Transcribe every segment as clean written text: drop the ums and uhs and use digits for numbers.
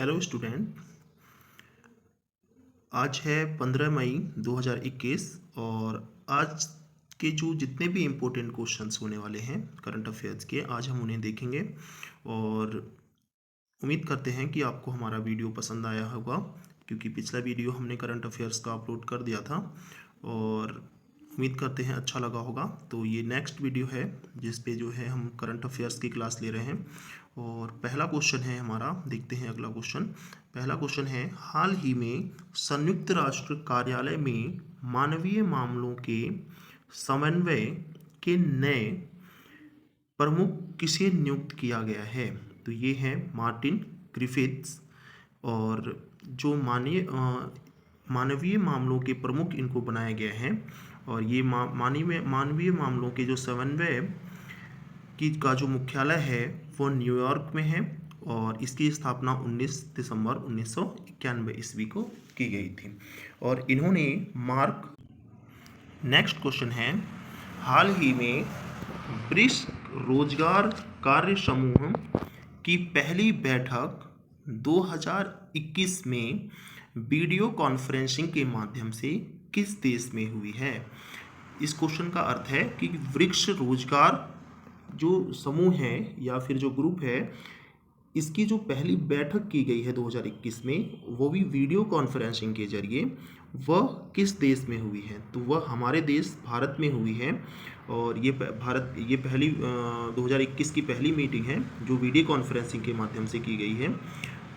Hello student. आज है 15 मई 2021 और आज के जो जितने भी इम्पोर्टेंट क्वेश्चंस होने वाले हैं करंट अफेयर्स के, आज हम उन्हें देखेंगे। और उम्मीद करते हैं कि आपको हमारा वीडियो पसंद आया होगा, क्योंकि पिछला वीडियो हमने करंट अफेयर्स का अपलोड कर दिया था और उम्मीद करते हैं अच्छा लगा होगा। तो ये नेक्स्ट वीडियो है जिस पे जो है हम करंट अफेयर्स की क्लास ले रहे हैं। और पहला क्वेश्चन है हमारा, देखते हैं अगला क्वेश्चन। पहला क्वेश्चन है, हाल ही में संयुक्त राष्ट्र कार्यालय में मानवीय मामलों के समन्वय के नए प्रमुख किसे नियुक्त किया गया है? तो ये है मार्टिन ग्रिफिथ्स। और जो मानवीय मामलों के प्रमुख इनको बनाया गया है। और ये मानवीय मामलों के जो समन्वय की का जो मुख्यालय है वो न्यूयॉर्क में है और इसकी स्थापना 19 दिसंबर 1991 ईस्वी को की गई थी। और इन्होंने नेक्स्ट क्वेश्चन है, हाल ही में ब्रिक्स रोजगार कार्य समूह की पहली बैठक 2021 में वीडियो कॉन्फ्रेंसिंग के माध्यम से किस देश में हुई है? इस क्वेश्चन का अर्थ है कि ब्रिक्स रोजगार जो समूह है या फिर जो ग्रुप है, इसकी जो पहली बैठक की गई है 2021 में, वो भी वीडियो कॉन्फ्रेंसिंग के जरिए, वह किस देश में हुई है? तो वह हमारे देश भारत में हुई है। और ये पहली 2021 की पहली मीटिंग है जो वीडियो कॉन्फ्रेंसिंग के माध्यम से की गई है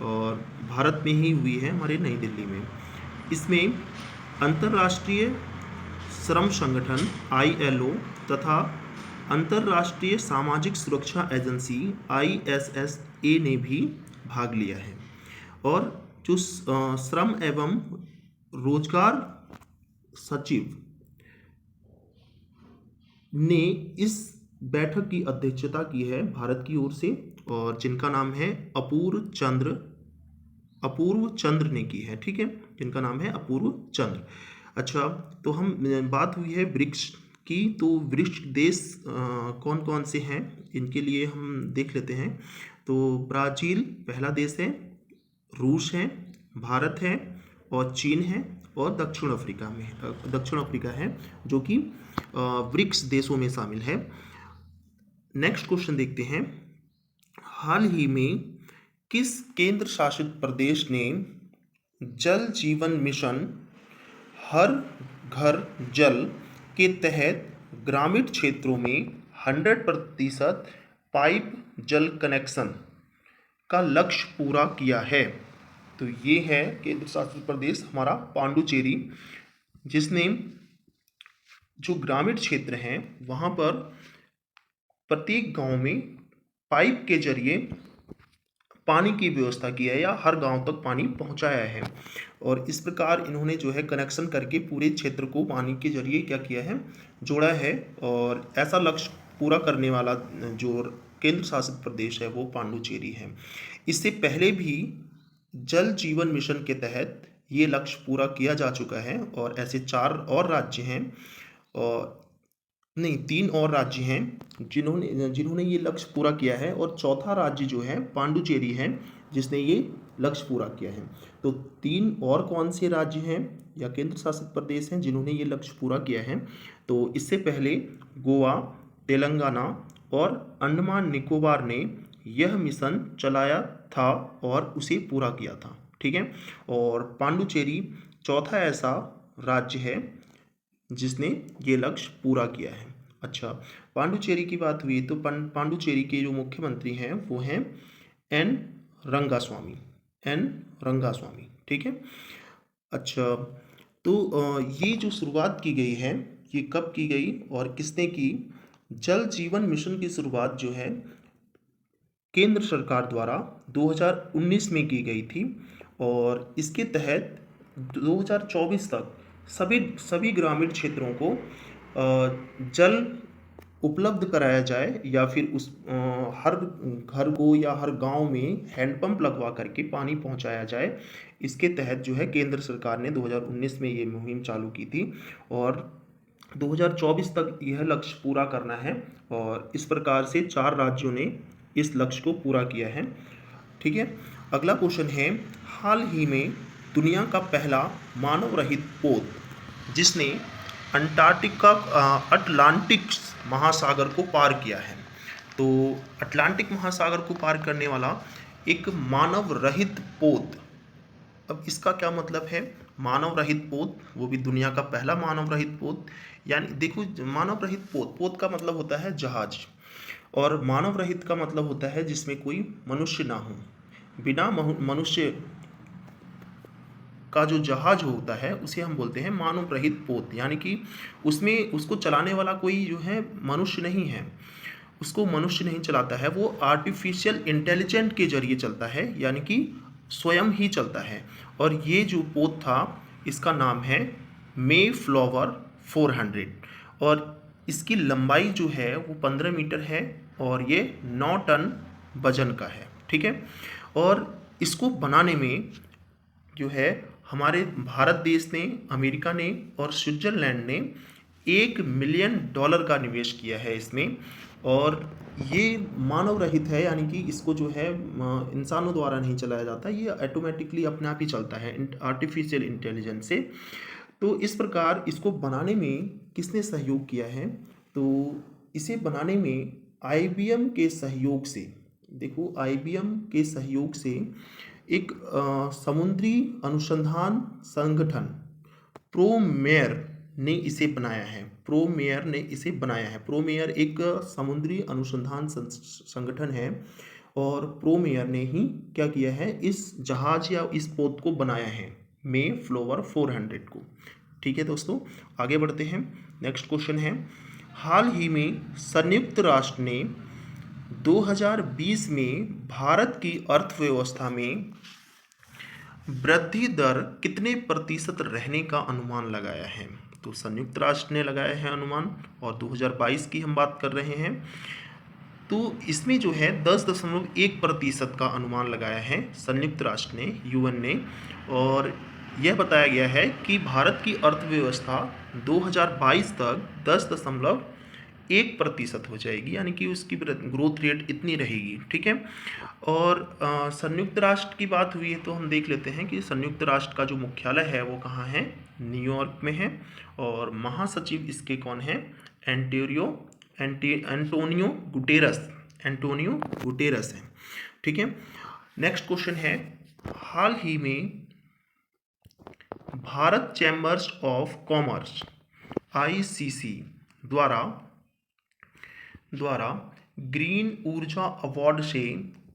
और भारत में ही हुई है, हमारे नई दिल्ली में। इसमें अंतर्राष्ट्रीय श्रम संगठन ILO तथा अंतर्राष्ट्रीय सामाजिक सुरक्षा एजेंसी ISSA ने भी भाग लिया है। और जो श्रम एवं रोजगार सचिव ने इस बैठक की अध्यक्षता की है भारत की ओर से, और जिनका नाम है अपूर्व चंद्र ने की है। ठीक है, जिनका नाम है अपूर्व चंद्र। अच्छा, तो हम बात हुई है ब्रिक्स की, तो ब्रिक्स देश कौन कौन से हैं इनके लिए हम देख लेते हैं। तो ब्राज़ील पहला देश है, रूस है, भारत है और चीन है और दक्षिण अफ्रीका है जो कि ब्रिक्स देशों में शामिल है। नेक्स्ट क्वेश्चन देखते हैं, हाल ही में किस केंद्र शासित प्रदेश ने जल जीवन मिशन हर घर जल के तहत ग्रामीण क्षेत्रों में 100% पाइप जल कनेक्शन का लक्ष्य पूरा किया है? तो ये है केंद्र शासित प्रदेश हमारा पांडुचेरी, जिसने जो ग्रामीण क्षेत्र हैं वहाँ पर प्रत्येक गांव में पाइप के जरिए पानी की व्यवस्था की है या हर गांव तक पानी पहुंचाया है। और इस प्रकार इन्होंने जो है कनेक्शन करके पूरे क्षेत्र को पानी के जरिए क्या किया है, जोड़ा है। और ऐसा लक्ष्य पूरा करने वाला जो केंद्र शासित प्रदेश है वो पांडुचेरी है। इससे पहले भी जल जीवन मिशन के तहत ये लक्ष्य पूरा किया जा चुका है और ऐसे 4 और राज्य हैं, और नहीं 3 और राज्य हैं जिन्होंने ये लक्ष्य पूरा किया है, और चौथा राज्य जो है पांडुचेरी है जिसने ये लक्ष्य पूरा किया है। तो 3 और कौन से राज्य हैं या केंद्र शासित प्रदेश हैं जिन्होंने ये लक्ष्य पूरा किया है? तो इससे पहले गोवा, तेलंगाना और अंडमान निकोबार ने यह मिशन चलाया था और उसे पूरा किया था। ठीक है, और पांडुचेरी चौथा ऐसा राज्य है जिसने ये लक्ष्य पूरा किया है। अच्छा, पांडुचेरी की बात हुई तो पांडुचेरी के जो मुख्यमंत्री हैं वो हैं एन रंगास्वामी। ठीक है, अच्छा, तो ये जो शुरुआत की गई है ये कब की गई और किसने की? जल जीवन मिशन की शुरुआत जो है केंद्र सरकार द्वारा 2019 में की गई थी और इसके तहत 2024 तक सभी ग्रामीण क्षेत्रों को जल उपलब्ध कराया जाए या फिर उस हर घर को या हर गांव में हैंडपंप लगवा करके पानी पहुंचाया जाए। इसके तहत जो है केंद्र सरकार ने 2019 में ये मुहिम चालू की थी और 2024 तक यह लक्ष्य पूरा करना है। और इस प्रकार से 4 राज्यों ने इस लक्ष्य को पूरा किया है। ठीक है, अगला क्वेश्चन है, हाल ही में दुनिया का पहला मानव रहित पोत जिसने अटलांटिक महासागर को पार किया है। तो अटलांटिक महासागर को पार करने वाला एक मानव रहित पोत। अब इसका क्या मतलब है? मानव रहित पोत, वो भी दुनिया का पहला मानव रहित पोत। यानी देखो, मानव रहित पोत, पोत का मतलब होता है जहाज, और मानव रहित का मतलब होता है जिसमें कोई मनुष्य ना हो। बिना मनुष्य का जो जहाज होता है उसे हम बोलते हैं मानव रहित पोत। यानी कि उसमें उसको चलाने वाला कोई जो है मनुष्य नहीं है, उसको मनुष्य नहीं चलाता है, वो आर्टिफिशियल इंटेलिजेंट के जरिए चलता है, यानी कि स्वयं ही चलता है। और ये जो पोत था इसका नाम है मेफ्लावर 400, और इसकी लंबाई जो है वो 15 मीटर है और ये 9 टन वजन का है। ठीक है, और इसको बनाने में जो है हमारे भारत देश ने, अमेरिका ने और स्विट्जरलैंड ने $1 मिलियन का निवेश किया है इसमें। और ये मानव रहित है, यानी कि इसको जो है इंसानों द्वारा नहीं चलाया जाता, ये ऑटोमेटिकली अपने आप ही चलता है आर्टिफिशियल इंटेलिजेंस से। तो इस प्रकार इसको बनाने में किसने सहयोग किया है? तो इसे बनाने में IBM के सहयोग से, देखो IBM के सहयोग से एक समुद्री अनुसंधान संगठन प्रोमेयर ने इसे बनाया है। प्रोमेयर ने इसे बनाया है। प्रोमेयर एक समुद्री अनुसंधान संगठन है, और प्रोमेयर ने ही क्या किया है, इस जहाज या इस पोत को बनाया है, मेफ्लावर 400 को। ठीक है दोस्तों, आगे बढ़ते हैं। नेक्स्ट क्वेश्चन है, हाल ही में संयुक्त राष्ट्र ने 2020 में भारत की अर्थव्यवस्था में वृद्धि दर कितने प्रतिशत रहने का अनुमान लगाया है? तो संयुक्त राष्ट्र ने लगाया है अनुमान, और 2022 की हम बात कर रहे हैं। तो इसमें जो है 10.1% का अनुमान लगाया है संयुक्त राष्ट्र ने, UN ने, और यह बताया गया है कि भारत की अर्थव्यवस्था 2022 तक 10.1% हो जाएगी, यानी कि उसकी ग्रोथ रेट इतनी रहेगी। ठीक है, और संयुक्त राष्ट्र की बात हुई है तो हम देख लेते हैं कि संयुक्त राष्ट्र का जो मुख्यालय है वो कहाँ है? न्यूयॉर्क में है, और महासचिव इसके कौन है? एंटोनियो गुटेरस है। ठीक है, नेक्स्ट क्वेश्चन है, हाल ही में Bharat chambers of commerce ICC द्वारा ग्रीन ऊर्जा अवार्ड से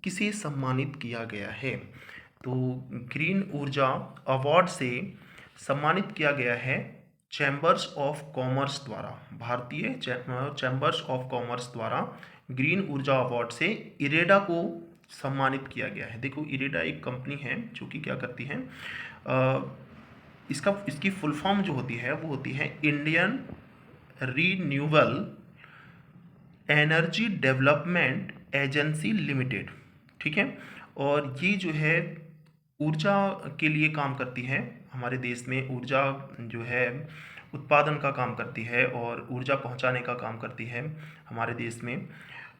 किसे सम्मानित किया गया है? तो ग्रीन ऊर्जा अवार्ड से सम्मानित किया गया है चैम्बर्स ऑफ कॉमर्स द्वारा, भारतीय चैम्बर्स ऑफ कॉमर्स द्वारा ग्रीन ऊर्जा अवार्ड से इरेडा को सम्मानित किया गया है। देखो, इरेडा एक कंपनी है जो कि क्या करती है, इसकी फुल फॉर्म जो होती है वो होती है Indian renewable energy development agency limited. ठीक है, और ये जो है ऊर्जा के लिए काम करती है, हमारे देश में ऊर्जा जो है उत्पादन का काम करती है और ऊर्जा पहुंचाने का काम करती है हमारे देश में।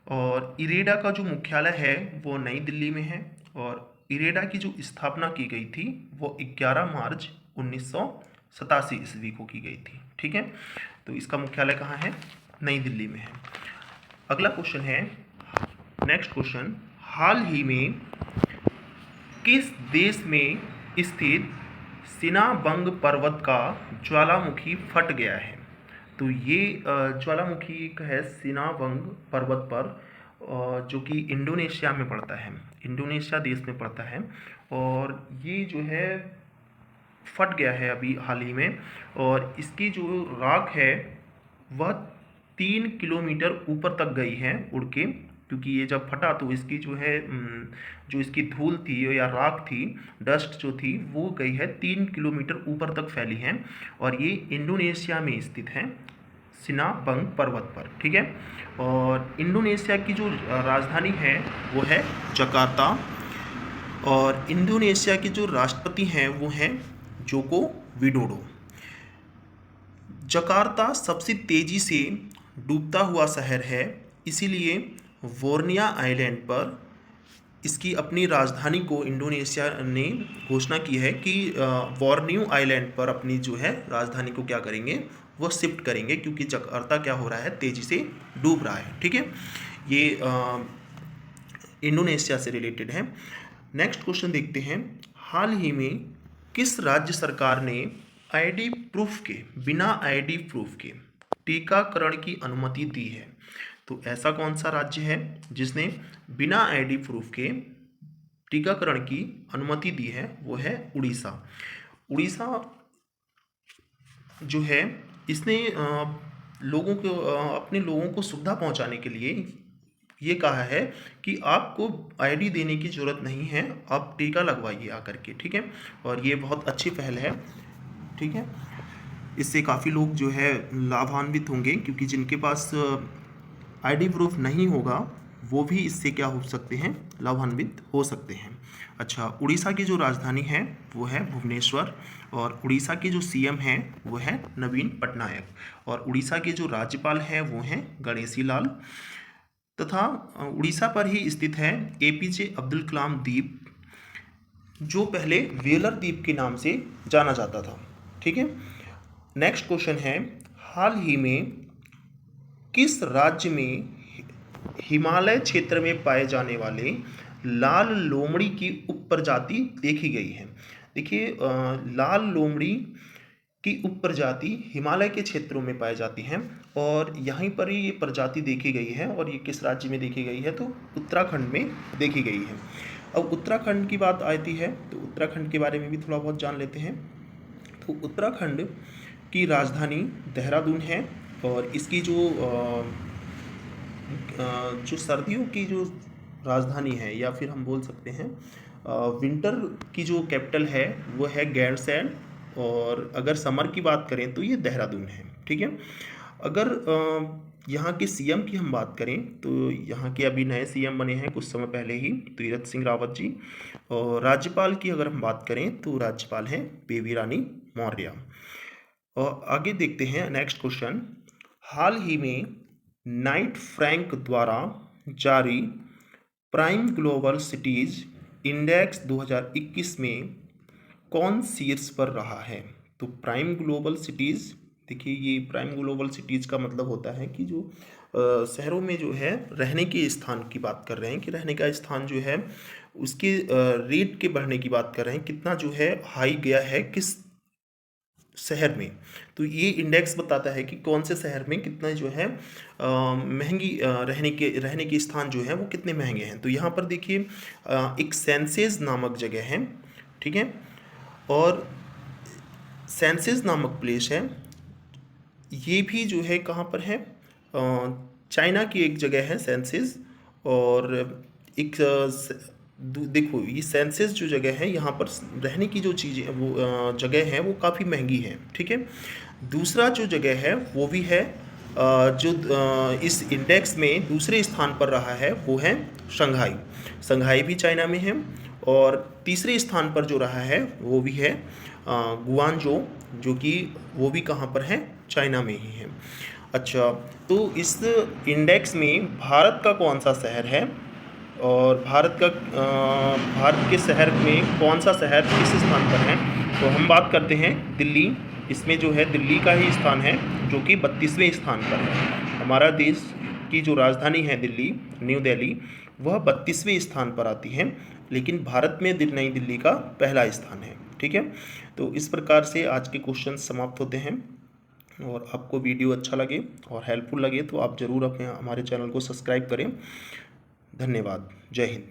और इरेडा का जो मुख्यालय है वो नई दिल्ली में है, और इरेडा की जो स्थापना की गई थी वो 11 मार्च 1987 ईस्वी को की गई थी। ठीक है, तो इसका मुख्यालय कहाँ है? नई दिल्ली में है। अगला क्वेश्चन है, नेक्स्ट क्वेश्चन, हाल ही में किस देश में स्थित सिनाबंग पर्वत का ज्वालामुखी फट गया है? तो ये ज्वालामुखी एक है सिनाबंग पर्वत पर, जो कि इंडोनेशिया में पड़ता है, इंडोनेशिया देश में पड़ता है, और ये जो है फट गया है अभी हाल ही में, और इसकी जो राख है वह 3 किलोमीटर ऊपर तक गई है उड़ के, क्योंकि ये जब फटा तो इसकी जो है जो इसकी धूल थी या राख थी, डस्ट जो थी, वो गई है 3 किलोमीटर ऊपर तक फैली है, और ये इंडोनेशिया में स्थित है सिनाबंग पर्वत पर। ठीक है, और इंडोनेशिया की जो राजधानी है वो है जकार्ता, और इंडोनेशिया के जो राष्ट्रपति हैं वो हैं जोको विडोडो। जकार्ता सबसे तेज़ी से डूबता हुआ शहर है, इसीलिए वोर्निया आइलैंड पर इसकी अपनी राजधानी को इंडोनेशिया ने घोषणा की है कि बोर्नियो आइलैंड पर अपनी जो है राजधानी को क्या करेंगे, वो शिफ्ट करेंगे, क्योंकि जकार्ता क्या हो रहा है, तेजी से डूब रहा है। ठीक है, ये इंडोनेशिया से रिलेटेड है। नेक्स्ट क्वेश्चन देखते हैं, हाल ही में किस राज्य सरकार ने आईडी प्रूफ के, बिना आईडी प्रूफ के टीकाकरण की अनुमति दी है? तो ऐसा कौन सा राज्य है जिसने बिना आईडी प्रूफ के टीकाकरण की अनुमति दी है? वो है उड़ीसा। उड़ीसा जो है इसने लोगों को अपने लोगों को सुविधा पहुंचाने के लिए ये कहा है कि आपको आईडी देने की ज़रूरत नहीं है, आप टीका लगवाइए आकर के। ठीक है, और ये बहुत अच्छी पहल है। ठीक है, इससे काफ़ी लोग जो है लाभान्वित होंगे, क्योंकि जिनके पास आईडी प्रूफ नहीं होगा वो भी इससे क्या हो सकते हैं, लाभान्वित हो सकते हैं। अच्छा, उड़ीसा की जो राजधानी है वो है भुवनेश्वर, और उड़ीसा के जो सीएम हैं वो है नवीन पटनायक, और उड़ीसा के जो राज्यपाल हैं वो हैं गणेशी लाल, तथा उड़ीसा पर ही स्थित है एपीजे अब्दुल कलाम द्वीप, जो पहले वेलर द्वीप के नाम से जाना जाता था। ठीक है, नेक्स्ट क्वेश्चन है, हाल ही में किस राज्य में हिमालय क्षेत्र में पाए जाने वाले लाल लोमड़ी की उपप्रजाति देखी गई है? देखिए, लाल लोमड़ी की उपप्रजाति हिमालय के क्षेत्रों में पाई जाती हैं, और यहीं पर ही ये प्रजाति देखी गई है। और ये किस राज्य में देखी गई है? तो उत्तराखंड में देखी गई है। अब उत्तराखंड की बात आती है तो उत्तराखंड के बारे में भी थोड़ा बहुत जान लेते हैं। तो उत्तराखंड की राजधानी देहरादून है, और इसकी जो सर्दियों की जो राजधानी है, या फिर हम बोल सकते हैं विंटर की जो कैपिटल है वो है गैरसैंण, और अगर समर की बात करें तो ये देहरादून है। ठीक है, अगर यहाँ के सीएम की हम बात करें तो यहाँ के अभी नए सीएम बने हैं कुछ समय पहले ही, तीरथ सिंह रावत जी। और राज्यपाल की अगर हम बात करें तो राज्यपाल हैं बेबी रानी मौर्य। और आगे देखते हैं नेक्स्ट क्वेश्चन, हाल ही में नाइट फ्रैंक द्वारा जारी प्राइम ग्लोबल सिटीज इंडेक्स 2021 में कौन शीर्ष पर रहा है? तो प्राइम ग्लोबल सिटीज़, देखिए ये प्राइम ग्लोबल सिटीज़ का मतलब होता है कि जो शहरों में जो है रहने के स्थान की बात कर रहे हैं, कि रहने का स्थान जो है उसके रेट के बढ़ने की बात कर रहे हैं, कितना जो है हाई गया है किस शहर में। तो ये इंडेक्स बताता है कि कौन से शहर में कितना जो है महंगी रहने के स्थान जो है वो कितने महंगे हैं। तो यहाँ पर देखिए एक सेंसेस नामक जगह है। ठीक है, और सेंसेस नामक प्लेस है, ये भी जो है कहाँ पर है, चाइना की एक जगह है सेंसेस। और एक देखो ये सेंसेस जो जगह है यहाँ पर रहने की जो चीज़ें वो जगह है वो काफ़ी महंगी है। ठीक है, दूसरा जो जगह है वो भी है जो इस इंडेक्स में दूसरे स्थान पर रहा है वो है शंघाई। शंघाई भी चाइना में है, और तीसरे स्थान पर जो रहा है वो भी है गुआंजो, जो कि वो भी कहाँ पर है, चाइना में ही है। अच्छा, तो इस इंडेक्स में भारत का कौन सा शहर है, और भारत के शहर में कौन सा शहर किस स्थान पर है? तो हम बात करते हैं दिल्ली। इसमें जो है दिल्ली का ही स्थान है जो कि 32वें स्थान पर है। हमारा देश की जो राजधानी है दिल्ली, न्यू दिल्ली, वह 32वें स्थान पर आती है, लेकिन भारत में नई दिल्ली का पहला स्थान है। ठीक है, तो इस प्रकार से आज के क्वेश्चन समाप्त होते हैं। और आपको वीडियो अच्छा लगे और हेल्पफुल लगे तो आप ज़रूर अपने हमारे चैनल को सब्सक्राइब करें। धन्यवाद। जय हिंद।